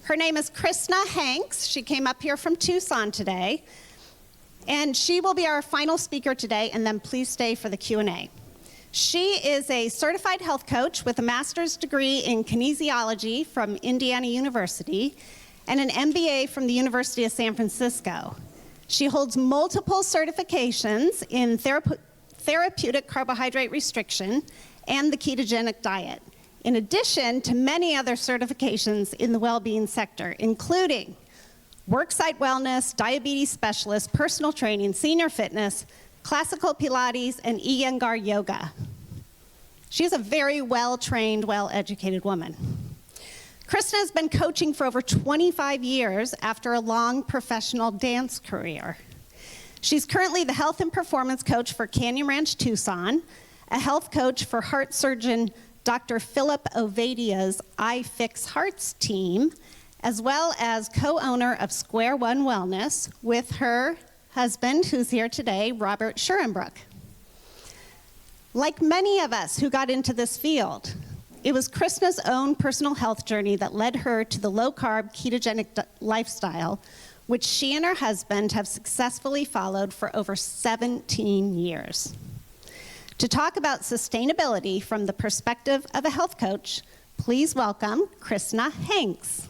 Her name is Krisna Hanks. She came up here from Tucson today. And she will be our final speaker today, and then please stay for the Q&A. She is a certified health coach with a master's degree in kinesiology from Indiana University and an MBA from the University of San Francisco. She holds multiple certifications in therapeutic carbohydrate restriction and the ketogenic diet, in addition to many other certifications in the well-being sector, including worksite wellness, diabetes specialist, personal training, senior fitness, classical Pilates, and Iyengar yoga. She's a very well-trained, well-educated woman. Krisna has been coaching for over 25 years after a long professional dance career. She's currently the health and performance coach for Canyon Ranch Tucson, a health coach for heart surgeon Dr. Philip Ovadia's iFix Hearts team, as well as co-owner of Square One Wellness with her husband, who's here today, Robert Schurenbrook. Like many of us who got into this field, it was Krisna's own personal health journey that led her to the low-carb ketogenic lifestyle, which she and her husband have successfully followed for over 17 years. To talk about sustainability from the perspective of a health coach, please welcome Krisna Hanks.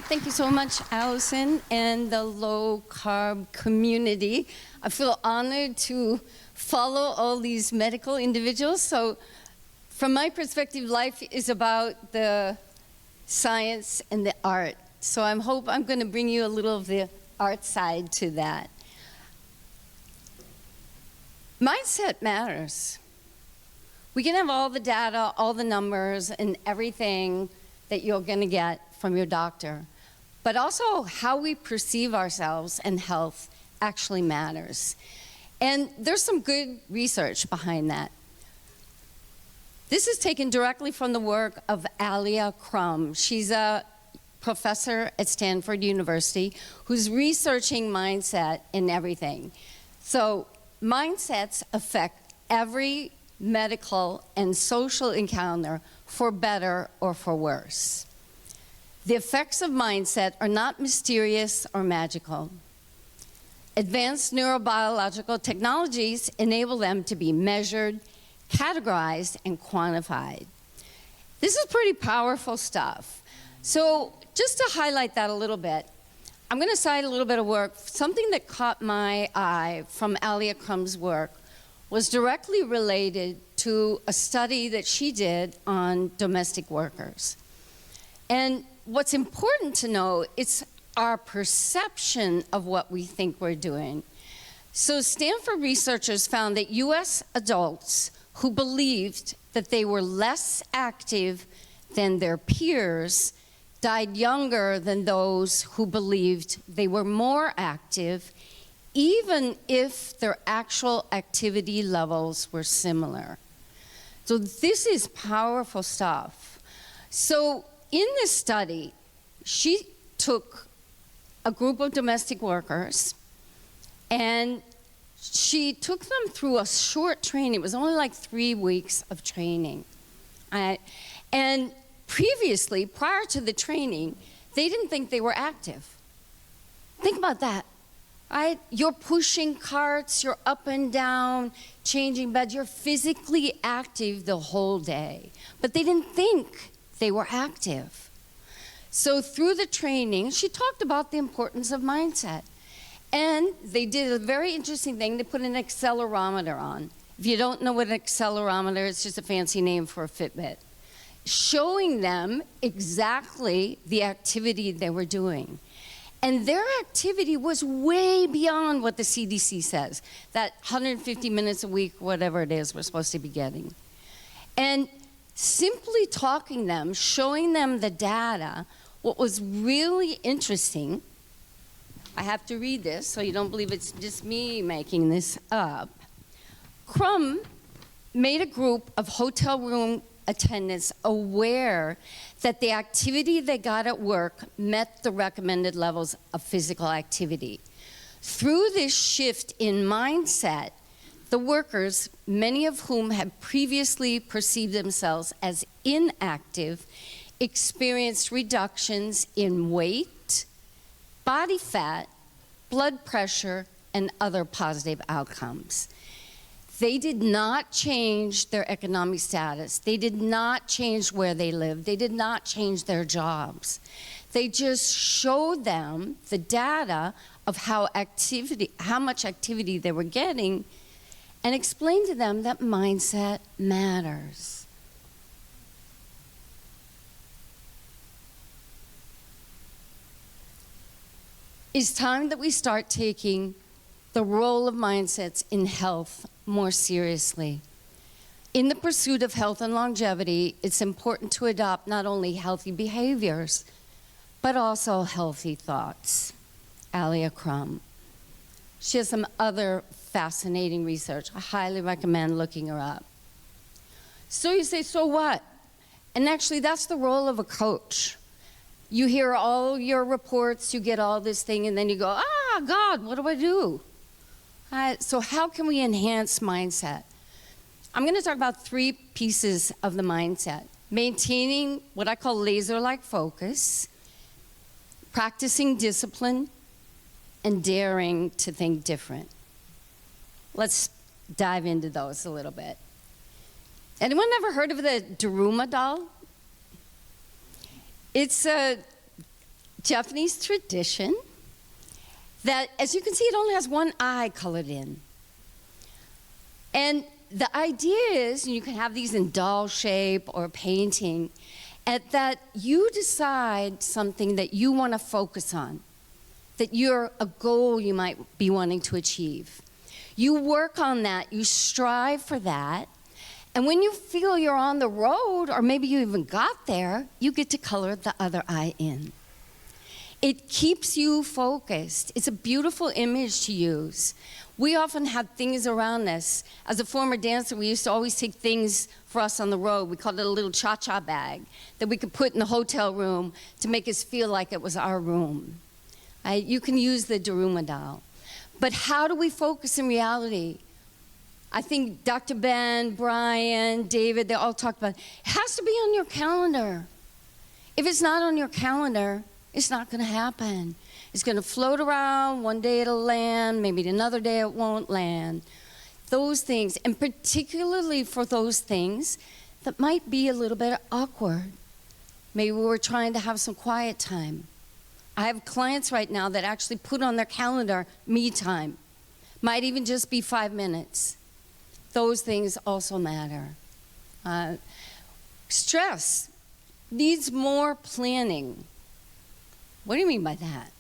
Thank you so much, Allison, and the low-carb community. I feel honored to follow all these medical individuals. So from my perspective, life is about the science and the art. So I'm going to bring you a little of the art side to that. Mindset matters. We can have all the data, all the numbers, and everything that you're going to get from your doctor. But also how we perceive ourselves and health actually matters. And there's some good research behind that. This is taken directly from the work of Alia Crum. She's a professor at Stanford University who's researching mindset in everything. So mindsets affect every medical and social encounter for better or for worse. The effects of mindset are not mysterious or magical. Advanced neurobiological technologies enable them to be measured, categorized, and quantified. This is pretty powerful stuff. So just to highlight that a little bit, I'm going to cite a little bit of work. Something that caught my eye from Alia Crum's work was directly related to a study that she did on domestic workers. And what's important to know is our perception of what we think we're doing. So Stanford researchers found that US adults who believed that they were less active than their peers died younger than those who believed they were more active, even if their actual activity levels were similar. So this is powerful stuff. So in this study, she took a group of domestic workers and she took them through a short training. It was only like 3 weeks of training. And previously, prior to the training, they didn't think they were active. Think about that, right? You're pushing carts, you're up and down, changing beds, you're physically active the whole day. But they didn't think they were active. So through the training, she talked about the importance of mindset. And they did a very interesting thing. They put an accelerometer on. If you don't know what an accelerometer is, it's just a fancy name for a Fitbit, showing them exactly the activity they were doing. And their activity was way beyond what the CDC says, that 150 minutes a week, whatever it is we're supposed to be getting. And simply talking them, showing them the data, what was really interesting, I have to read this so you don't believe it's just me making this up. Crum made a group of hotel room attendants aware that the activity they got at work met the recommended levels of physical activity. Through this shift in mindset, The workers, many of whom had previously perceived themselves as inactive, experienced reductions in weight, body fat, blood pressure, and other positive outcomes. They did not change their economic status. They did not change where they lived. They did not change their jobs. They just showed them the data of how much activity they were getting, and explained to them that mindset matters. It's time that we start taking the role of mindsets in health more seriously. In the pursuit of health and longevity, it's important to adopt not only healthy behaviors, but also healthy thoughts. Alia Crum. She has some other fascinating research. I highly recommend looking her up. So you say, so what? And actually, that's the role of a coach. You hear all your reports, you get all this thing, and then you go, God, what do I do? So how can we enhance mindset? I'm going to talk about 3 pieces of the mindset. Maintaining what I call laser-like focus, practicing discipline, and daring to think different. Let's dive into those a little bit. Anyone ever heard of the Daruma doll? It's a Japanese tradition that, as you can see, it only has one eye colored in. And the idea is, you can have these in doll shape or painting, that you decide something that you want to focus on, that you're a goal you might be wanting to achieve. You work on that, you strive for that, and when you feel you're on the road, or maybe you even got there, you get to color the other eye in. It keeps you focused. It's a beautiful image to use. We often have things around us. As a former dancer, we used to always take things for us on the road. We called it a little cha-cha bag that we could put in the hotel room to make us feel like it was our room. You can use the Daruma doll. But how do we focus in reality? I think Dr. Ben, Brian, David, they all talked about it. It has to be on your calendar. If it's not on your calendar, it's not going to happen. It's going to float around. One day it'll land. Maybe another day it won't land. Those things, and particularly for those things that might be a little bit awkward. Maybe we're trying to have some quiet time. I have clients right now that actually put on their calendar me time. Might even just be 5 minutes. Those things also matter. Stress needs more planning. What do you mean by that?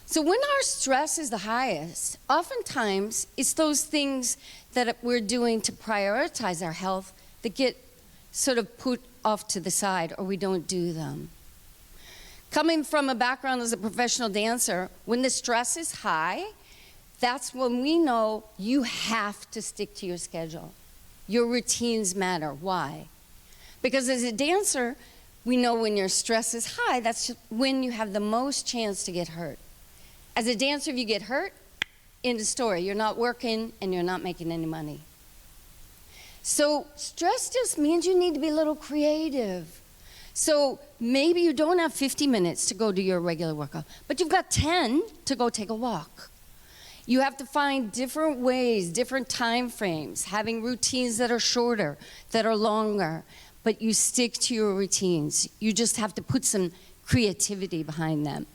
So when our stress is the highest, oftentimes it's those things that we're doing to prioritize our health that get sort of put off to the side, or we don't do them. Coming from a background as a professional dancer, when the stress is high, that's when we know you have to stick to your schedule. Your routines matter. Why? Because as a dancer, we know when your stress is high, that's when you have the most chance to get hurt. As a dancer, if you get hurt, end of story. You're not working and you're not making any money. So stress just means you need to be a little creative. So maybe you don't have 50 minutes to go do your regular workout, but you've got 10 to go take a walk. You have to find different ways, different time frames, having routines that are shorter, that are longer, but you stick to your routines. You just have to put some creativity behind them.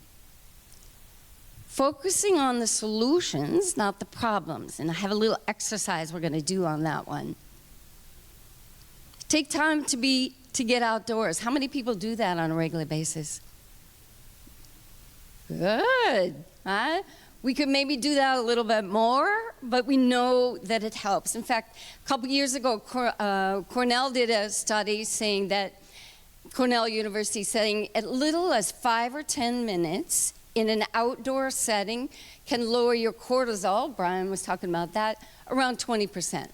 Focusing on the solutions, not the problems. And I have a little exercise we're going to do on that one. Take time to get outdoors. How many people do that on a regular basis? Good. Huh? We could maybe do that a little bit more, but we know that it helps. In fact, a couple years ago, Cornell did a study saying that, Cornell University saying as little as 5 or 10 minutes in an outdoor setting can lower your cortisol, Brian was talking about that, around 20%.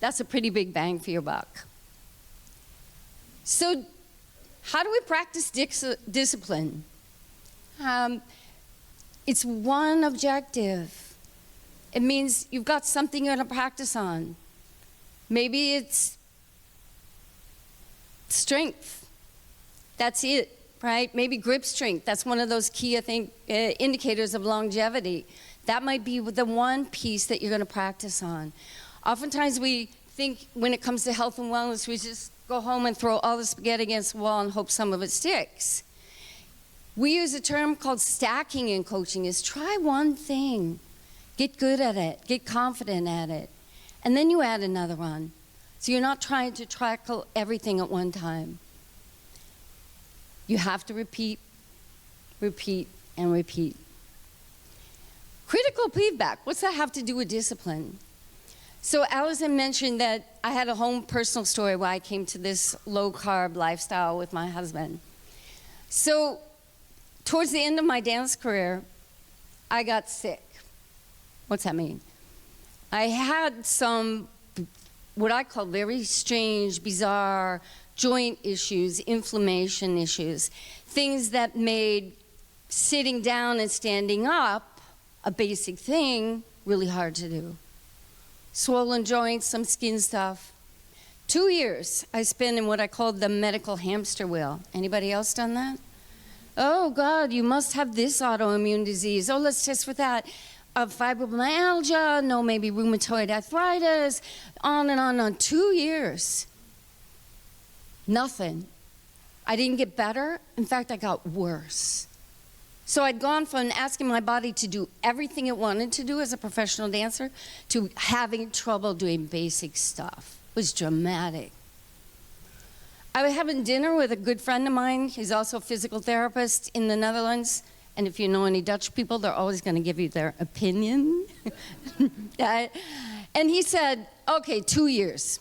That's a pretty big bang for your buck. So how do we practice discipline? It's one objective. It means you've got something you're going to practice on. Maybe it's strength. That's it, right? Maybe grip strength. That's one of those key, I think, indicators of longevity. That might be the one piece that you're going to practice on. Oftentimes we think when it comes to health and wellness, we just go home and throw all the spaghetti against the wall and hope some of it sticks. We use a term called stacking in coaching, is try one thing. Get good at it, get confident at it, and then you add another one. So you're not trying to tackle everything at one time. You have to repeat, repeat, and repeat. Critical feedback, what's that have to do with discipline? So Allison mentioned that I had a home personal story why I came to this low-carb lifestyle with my husband. So towards the end of my dance career, I got sick. What's that mean? I had some, what I call very strange, bizarre joint issues, inflammation issues, things that made sitting down and standing up, a basic thing, really hard to do. Swollen joints, some skin stuff. 2 years I spent in what I called the medical hamster wheel. Anybody else done that? Oh God, you must have this autoimmune disease. Oh, let's test for that. Fibromyalgia, no, maybe rheumatoid arthritis, on and on. 2 years. Nothing. I didn't get better. In fact, I got worse. So I'd gone from asking my body to do everything it wanted to do as a professional dancer to having trouble doing basic stuff. It was dramatic. I was having dinner with a good friend of mine. He's also a physical therapist in the Netherlands. And if you know any Dutch people, they're always going to give you their opinion. And he said, okay, 2 years.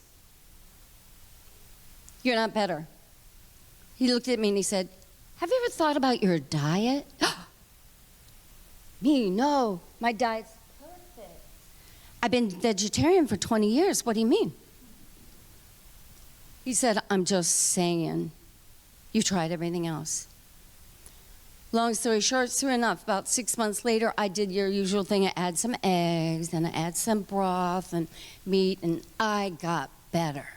You're not better. He looked at me and he said, have you ever thought about your diet? Me, no, my diet's perfect. I've been vegetarian for 20 years. What do you mean? He said, I'm just saying, you tried everything else. Long story short, sure enough, about 6 months later, I did your usual thing. I add some eggs, and I add some broth and meat, and I got better.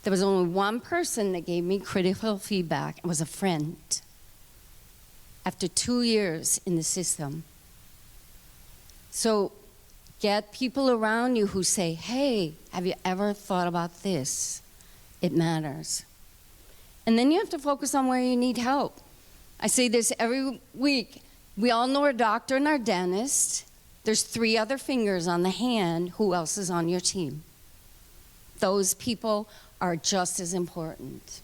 There was only one person that gave me critical feedback. It was a friend. After 2 years in the system. So get people around you who say, hey, have you ever thought about this? It matters. And then you have to focus on where you need help. I say this every week. We all know our doctor and our dentist. There's 3 other fingers on the hand. Who else is on your team? Those people are just as important.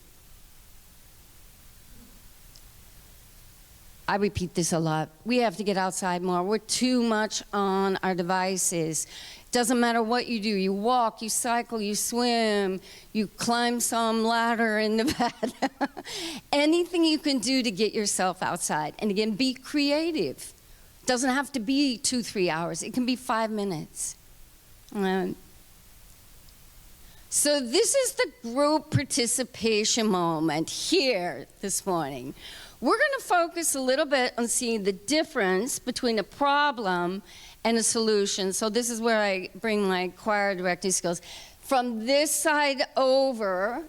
I repeat this a lot. We have to get outside more. We're too much on our devices. Doesn't matter what you do. You walk, you cycle, you swim, you climb some ladder in Nevada. Anything you can do to get yourself outside. And again, be creative. Doesn't have to be 2-3 hours. It can be 5 minutes. So this is the group participation moment here this morning. We're going to focus a little bit on seeing the difference between a problem and a solution. So this is where I bring my choir directing skills. From this side over,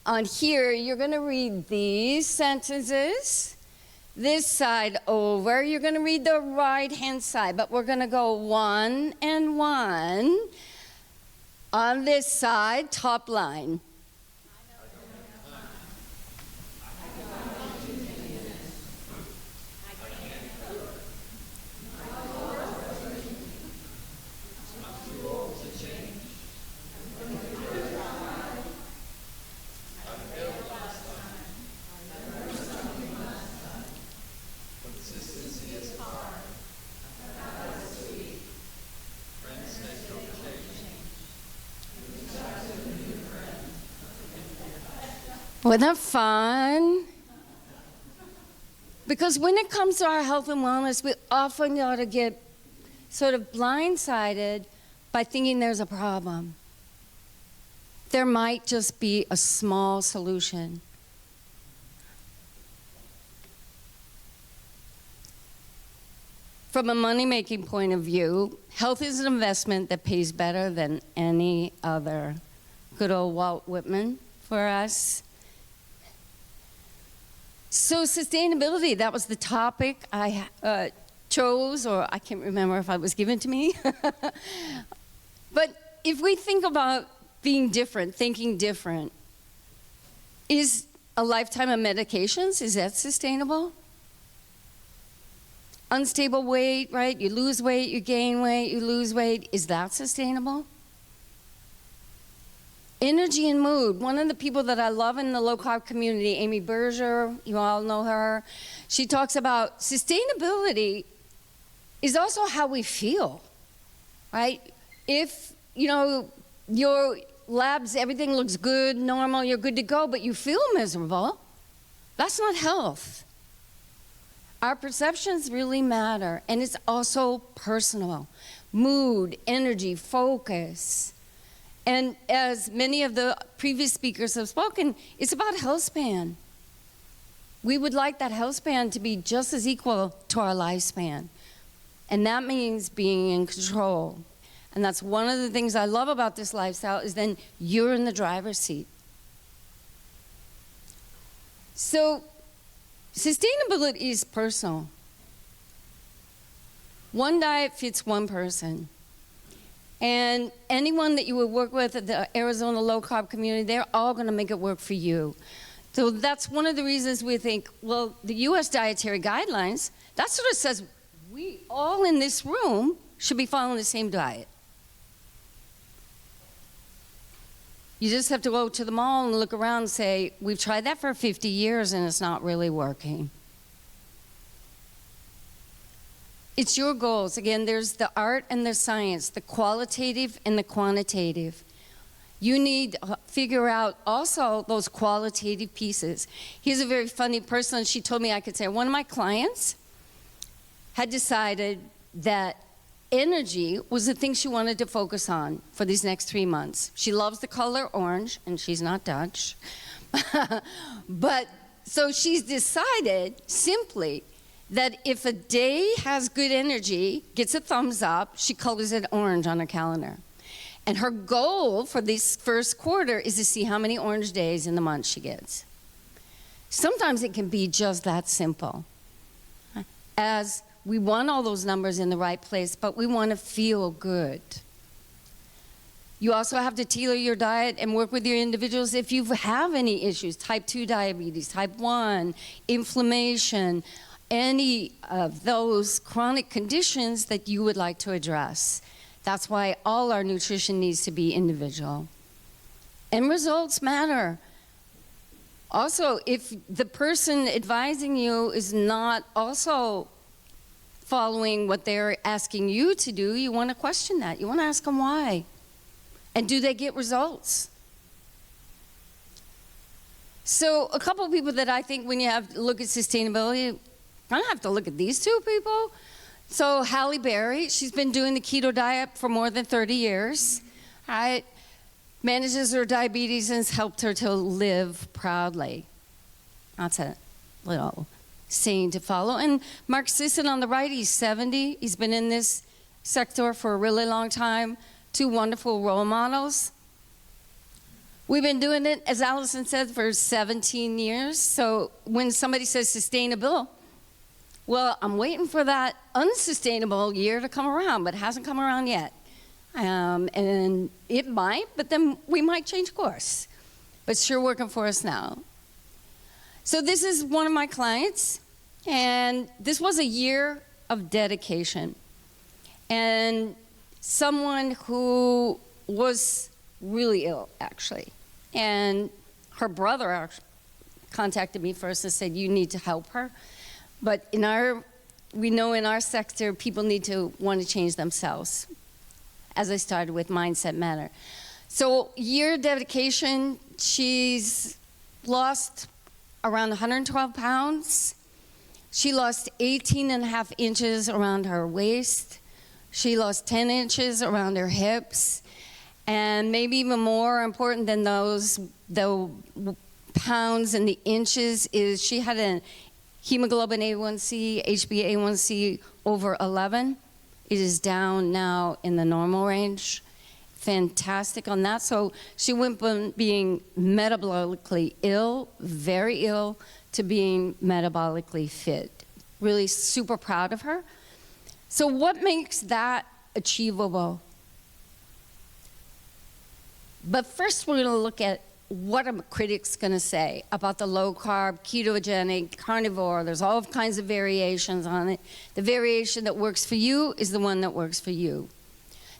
on here, you're going to read these sentences. This side over, you're going to read the right-hand side, but we're going to go 1 and 1. On this side, top line. Wasn't that fun? Because when it comes to our health and wellness, we often ought to get sort of blindsided by thinking there's a problem. There might just be a small solution. From a money-making point of view, health is an investment that pays better than any other. Good old Walt Whitman for us. So sustainability, that was the topic I chose, or I can't remember if it was given to me. But if we think about being different, thinking different, is a lifetime of medications, is that sustainable? Unstable weight, right? You lose weight, you gain weight, you lose weight. Is that sustainable? Energy and mood. One of the people that I love in the low-carb community, Amy Berger, you all know her, she talks about sustainability is also how we feel, right? If, you know, your labs, everything looks good, normal, you're good to go, but you feel miserable, that's not health. Our perceptions really matter, and it's also personal. Mood, energy, focus. And as many of the previous speakers have spoken, it's about health span. We would like that health span to be just as equal to our lifespan. And that means being in control. And that's one of the things I love about this lifestyle is then you're in the driver's seat. So sustainability is personal. One diet fits one person. And anyone that you would work with at the Arizona low-carb community, they're all going to make it work for you. So that's one of the reasons we think, well, the U.S. dietary guidelines, that sort of says we all in this room should be following the same diet. You just have to go to the mall and look around and say, we've tried that for 50 years and it's not really working. It's your goals. Again, there's the art and the science, the qualitative and the quantitative. You need to figure out also those qualitative pieces. Here's a very funny person. She told me I could say, one of my clients had decided that energy was the thing she wanted to focus on for these next 3 months. She loves the color orange, and she's not Dutch. But so she's decided simply that if a day has good energy, gets a thumbs up, she colors it orange on her calendar. And her goal for this first quarter is to see how many orange days in the month she gets. Sometimes it can be just that simple. As we want all those numbers in the right place, but we want to feel good. You also have to tailor your diet and work with your individuals if you have any issues, type 2 diabetes, type 1, inflammation, any of those chronic conditions that you would like to address. That's why all our nutrition needs to be individual. And results matter. Also, if the person advising you is not also following what they're asking you to do, you want to question that. You want to ask them why. And do they get results? So a couple of people that I think when you have to look at sustainability, I don't have to look at these two people. So Halle Berry, she's been doing the keto diet for more than 30 years. Right? Manages her diabetes and has helped her to live proudly. That's a little saying to follow. And Mark Sisson on the right, he's 70. He's been in this sector for a really long time. Two wonderful role models. We've been doing it, as Allison said, for 17 years. So when somebody says sustainable, well, I'm waiting for that unsustainable year to come around, but it hasn't come around yet. And it might, but then we might change course. But it's sure working for us now. So this is one of my clients, and this was a year of dedication. And someone who was really ill, actually. And her brother contacted me first and said, you need to help her. But we know in our sector, people need to want to change themselves, as I started with Mindset Matter. So year dedication, she's lost around 112 pounds. She lost 18.5 inches around her waist. She lost 10 inches around her hips. And maybe even more important than those, the pounds and the inches, is she had a hemoglobin A1C, HbA1c over 11. It is down now in the normal range. Fantastic on that. So she went from being metabolically ill, very ill, to being metabolically fit. Really super proud of her. So what makes that achievable? But first we're going to look at what are critics going to say about the low-carb, ketogenic, carnivore. There's all kinds of variations on it. The variation that works for you is the one that works for you.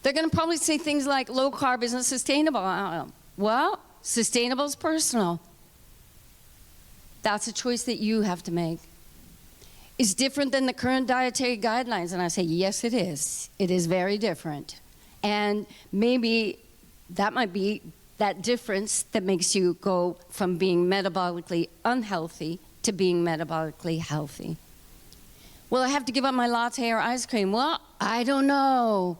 They're going to probably say things like low-carb isn't sustainable. Well, sustainable is personal. That's a choice that you have to make. It's different than the current dietary guidelines. And I say, yes, it is. It is very different. And maybe that might be that difference that makes you go from being metabolically unhealthy to being metabolically healthy. Well, I have to give up my latte or ice cream. Well, I don't know.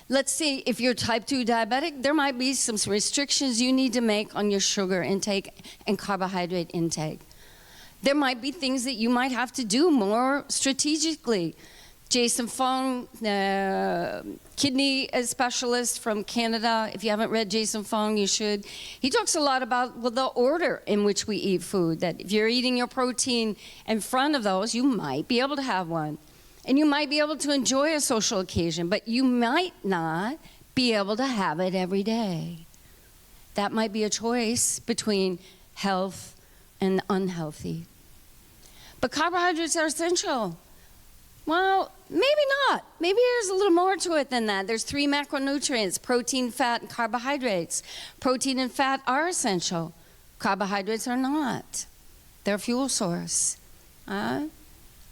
Let's see, if you're type 2 diabetic, there might be some restrictions you need to make on your sugar intake and carbohydrate intake. There might be things that you might have to do more strategically. Jason Fung, kidney specialist from Canada. If you haven't read Jason Fung, you should. He talks a lot about the order in which we eat food, that if you're eating your protein in front of those, you might be able to have one. And you might be able to enjoy a social occasion, but you might not be able to have it every day. That might be a choice between health and unhealthy. But carbohydrates are essential. Well, maybe not. Maybe there's a little more to it than that. There's 3 macronutrients: protein, fat, and carbohydrates. Protein and fat are essential. Carbohydrates are not. They're a fuel source.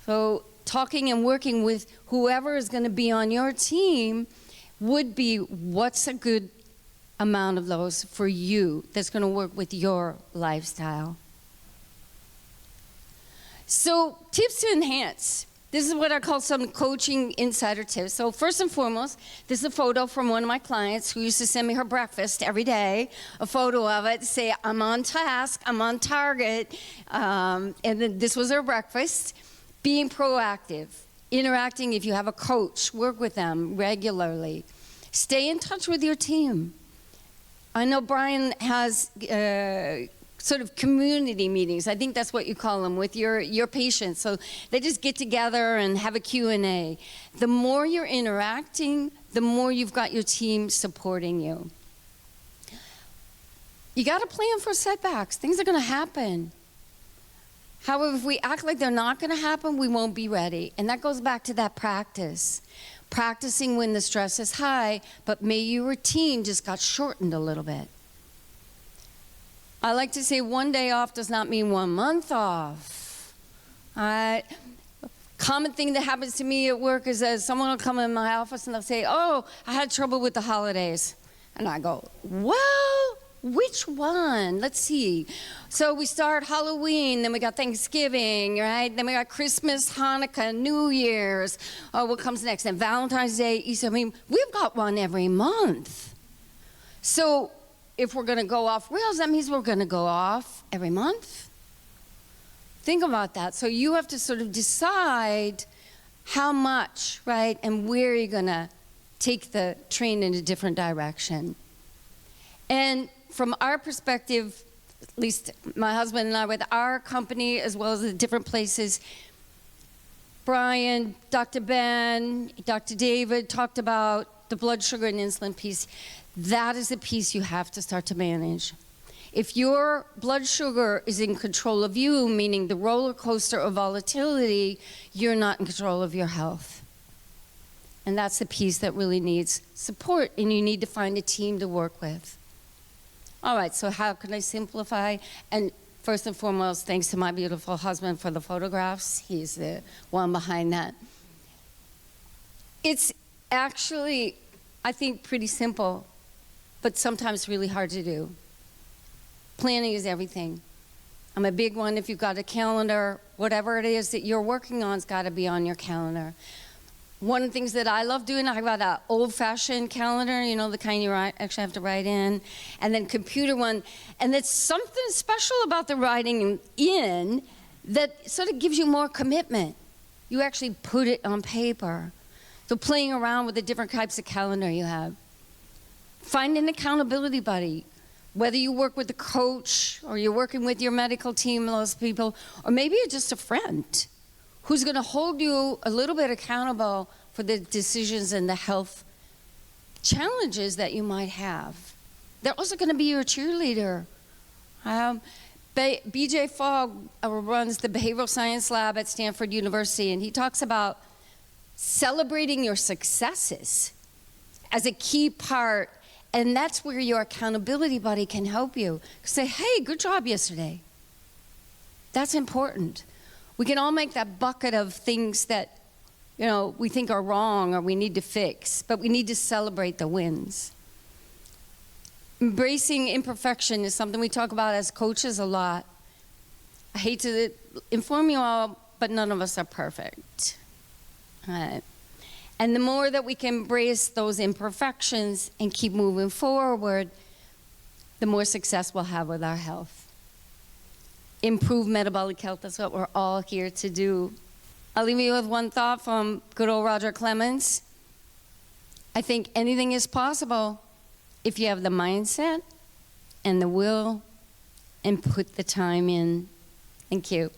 So talking and working with whoever is going to be on your team would be what's a good amount of those for you that's going to work with your lifestyle. So tips to enhance. This is what I call some coaching insider tips. So first and foremost, this is a photo from one of my clients who used to send me her breakfast every day, a photo of it to say, I'm on task, I'm on target. And then this was her breakfast. Being proactive, interacting if you have a coach, work with them regularly. Stay in touch with your team. I know Brian has sort of community meetings. I think that's what you call them, with your patients. So they just get together and have a Q&A. The more you're interacting, the more you've got your team supporting you. You got to plan for setbacks. Things are going to happen. However, if we act like they're not going to happen, we won't be ready. And that goes back to that practice. Practicing when the stress is high, but maybe your routine just got shortened a little bit. I like to say 1 day off does not mean 1 month off. Common thing that happens to me at work is that someone will come in my office and they'll say, oh, I had trouble with the holidays. And I go, well, which one? Let's see. So we start Halloween, then we got Thanksgiving, right? Then we got Christmas, Hanukkah, New Year's. Oh, what comes next? And Valentine's Day, Easter. I mean, we've got one every month. So if we're going to go off rails, that means we're going to go off every month. Think about that. So you have to sort of decide how much, right, and where you're going to take the train in a different direction. And from our perspective, at least my husband and I, with our company as well as the different places, Brian, Dr. Ben, Dr. David talked about the blood sugar and insulin piece. That is a piece you have to start to manage. If your blood sugar is in control of you, meaning the roller coaster of volatility, you're not in control of your health. And that's the piece that really needs support, and you need to find a team to work with. All right, so how can I simplify? And first and foremost, thanks to my beautiful husband for the photographs. He's the one behind that. It's actually, I think, pretty simple, but sometimes really hard to do. Planning is everything. I'm a big one. If you've got a calendar, whatever it is that you're working on, it's got to be on your calendar. One of the things that I love doing, I've got an old-fashioned calendar, you know, the kind you actually have to write in, and then computer one. And there's something special about the writing in that sort of gives you more commitment. You actually put it on paper. So playing around with the different types of calendar you have. Find an accountability buddy. Whether you work with a coach or you're working with your medical team, those people, or maybe you're just a friend who's going to hold you a little bit accountable for the decisions and the health challenges that you might have. They're also going to be your cheerleader. BJ Fogg runs the Behavioral Science Lab at Stanford University, and he talks about celebrating your successes as a key part. And that's where your accountability buddy can help you. Say, hey, good job yesterday. That's important. We can all make that bucket of things that, we think are wrong or we need to fix, but we need to celebrate the wins. Embracing imperfection is something we talk about as coaches a lot. I hate to inform you all, but none of us are perfect. And the more that we can embrace those imperfections and keep moving forward, the more success we'll have with our health. Improve metabolic health, that's what we're all here to do. I'll leave you with one thought from good old Roger Clemens. I think anything is possible if you have the mindset and the will and put the time in. Thank you.